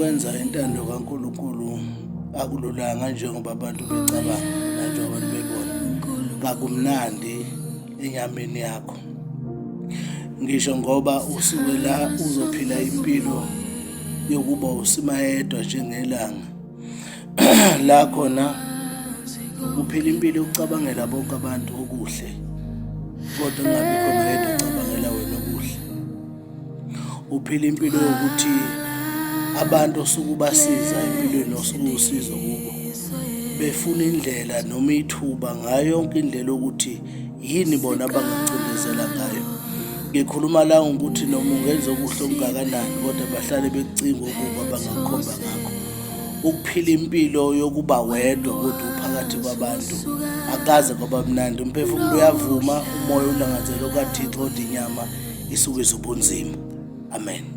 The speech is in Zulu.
ukwenza intando kaNkulunkulu akululanga njengoba abantu becabanga nanjengoba abantu bebona. Kakumnandi enyameni yakho. Ngisho ngoba usuke la uzophila impilo yokuba usimayedwa njengelanga. La khona uphila impilo yokucabangela bonke abantu okuhle, kodwa kungabi khona yedwa ocabangela wena okuhle. Uphila impilo yokuthi abantu osuke ubasiza empilweni osuke usizo kubo befuna indlela noma ithuba ngayo yonke indlela ukuthi yini bona abangacindezela ngayo. Ngikhuluma la ukuthi noma ungenza okuhle okungakanani kodwa bahlale bekucinga ukuba abangakukhomba ngakho. Ukuphila impilo yokuba wedwa kodwa uphakathi kwabantu akaze kwaba mnandi. Umphefumulo uyavuma, umoya ulangazelwe kaThixo, kodwa inyama isuke izobunzima. Amen.